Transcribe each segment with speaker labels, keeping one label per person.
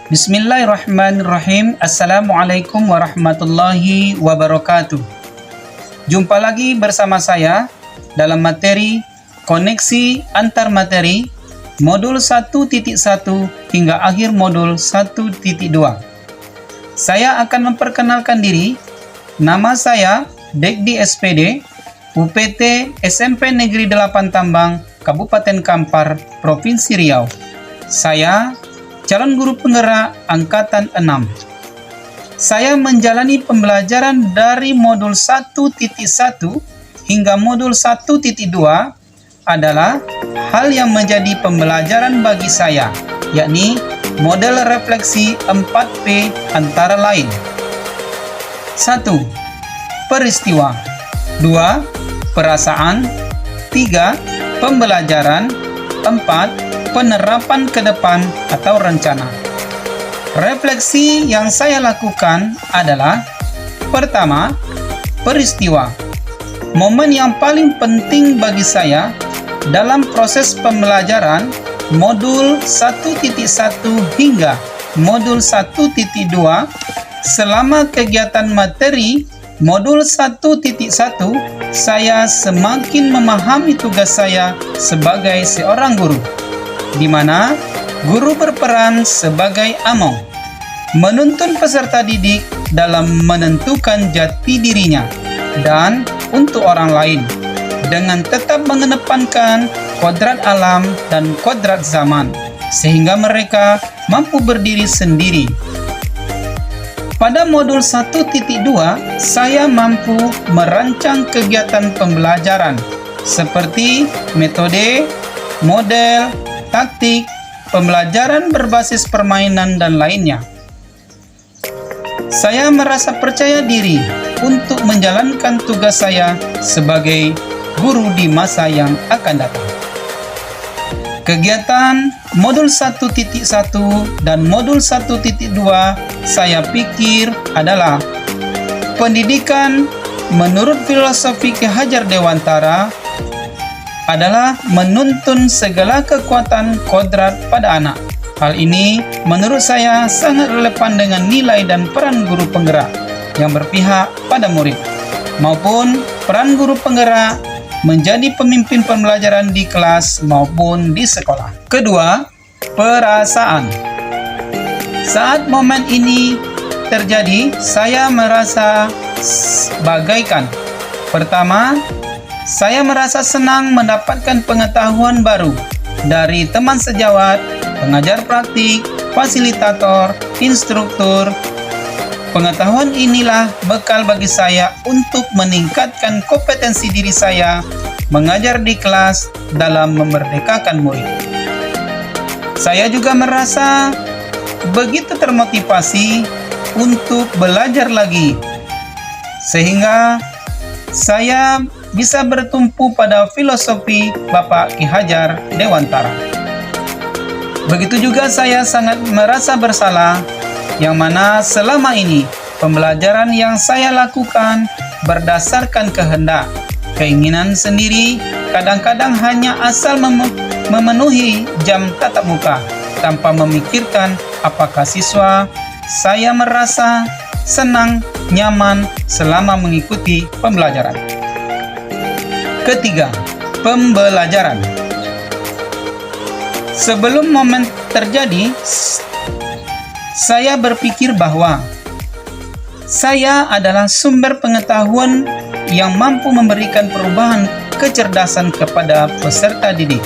Speaker 1: Bismillahirrahmanirrahim. Assalamualaikum warahmatullahi wabarakatuh. Jumpa lagi bersama saya dalam materi koneksi antar materi modul 1.1 hingga akhir modul 1.2. Saya akan memperkenalkan diri. Nama saya Dekdi SPD, UPT SMP Negeri 8 Tambang, Kabupaten Kampar, Provinsi Riau. Saya calon guru penggerak angkatan 6. Saya menjalani pembelajaran dari modul 1.1 hingga modul 1.2 adalah hal yang menjadi pembelajaran bagi saya, yakni model refleksi 4P antara lain. 1. Peristiwa. 2. Perasaan. 3. Pembelajaran. 4. Penerapan ke depan atau rencana. Refleksi yang saya lakukan adalah: pertama, peristiwa. Momen yang paling penting bagi saya dalam proses pembelajaran modul 1.1 hingga modul 1.2 selama kegiatan materi modul 1.1, saya semakin memahami tugas saya sebagai seorang guru, di mana guru berperan sebagai among, menuntun peserta didik dalam menentukan jati dirinya dan untuk orang lain, dengan tetap mengedepankan kodrat alam dan kodrat zaman, sehingga mereka mampu berdiri sendiri. Pada modul 1.2, saya mampu merancang kegiatan pembelajaran seperti metode, model, taktik, pembelajaran berbasis permainan, dan lainnya. Saya merasa percaya diri untuk menjalankan tugas saya sebagai guru di masa yang akan datang. Kegiatan modul 1.1 dan modul 1.2 saya pikir adalah pendidikan menurut filosofi Ki Hajar Dewantara adalah menuntun segala kekuatan kodrat pada anak. Hal ini menurut saya sangat relevan dengan nilai dan peran guru penggerak yang berpihak pada murid, maupun peran guru penggerak menjadi pemimpin pembelajaran di kelas maupun di sekolah. Kedua, perasaan. Saat momen ini terjadi, saya merasa bagaikan: pertama, saya merasa senang mendapatkan pengetahuan baru dari teman sejawat, pengajar praktik, fasilitator, instruktur. Pengetahuan inilah bekal bagi saya untuk meningkatkan kompetensi diri saya mengajar di kelas dalam memerdekakan murid. Saya juga merasa begitu termotivasi untuk belajar lagi, sehingga saya bisa bertumpu pada filosofi Bapak Ki Hajar Dewantara. Begitu juga saya sangat merasa bersalah, yang mana selama ini pembelajaran yang saya lakukan berdasarkan kehendak, keinginan sendiri, kadang-kadang hanya asal memenuhi jam tatap muka tanpa memikirkan apakah siswa saya merasa senang, nyaman selama mengikuti pembelajaran. Ketiga, pembelajaran. Sebelum momen terjadi, saya berpikir bahwa saya adalah sumber pengetahuan yang mampu memberikan perubahan kecerdasan kepada peserta didik.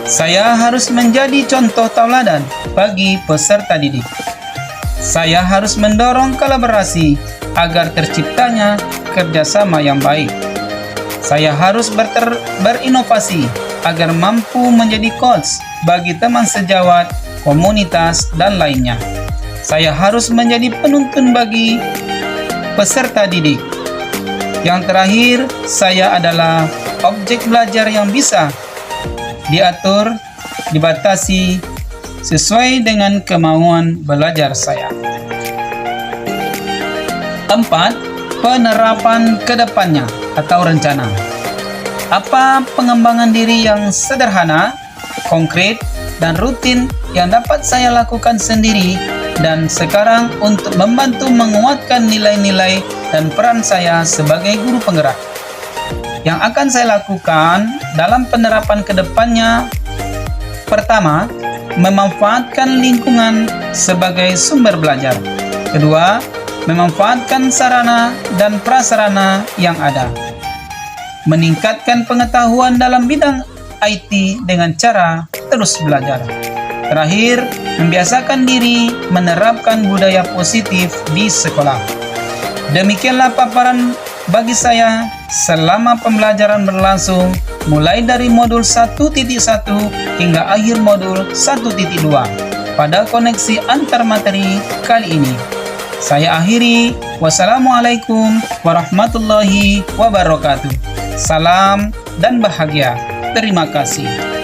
Speaker 1: Saya harus menjadi contoh tauladan bagi peserta didik. Saya harus mendorong kolaborasi agar terciptanya kerjasama yang baik. Saya harus berinovasi agar mampu menjadi coach bagi teman sejawat, komunitas, dan lainnya. Saya harus menjadi penuntun bagi peserta didik. Yang terakhir, saya adalah objek belajar yang bisa diatur, dibatasi sesuai dengan kemauan belajar saya. 4. Penerapan ke depannya atau rencana. Apa pengembangan diri yang sederhana, konkret, dan rutin yang dapat saya lakukan sendiri, dan sekarang untuk membantu menguatkan nilai-nilai dan peran saya sebagai guru penggerak. Yang akan saya lakukan dalam penerapan kedepannya: pertama, memanfaatkan lingkungan sebagai sumber belajar. Kedua, memanfaatkan sarana dan prasarana yang ada. Meningkatkan pengetahuan dalam bidang IT dengan cara terus belajar. Terakhir, membiasakan diri menerapkan budaya positif di sekolah. Demikianlah paparan bagi saya selama pembelajaran berlangsung mulai dari modul 1.1 hingga akhir modul 1.2 pada koneksi antar materi kali ini. Saya akhiri. Wassalamualaikum warahmatullahi wabarakatuh. Salam dan bahagia. Terima kasih.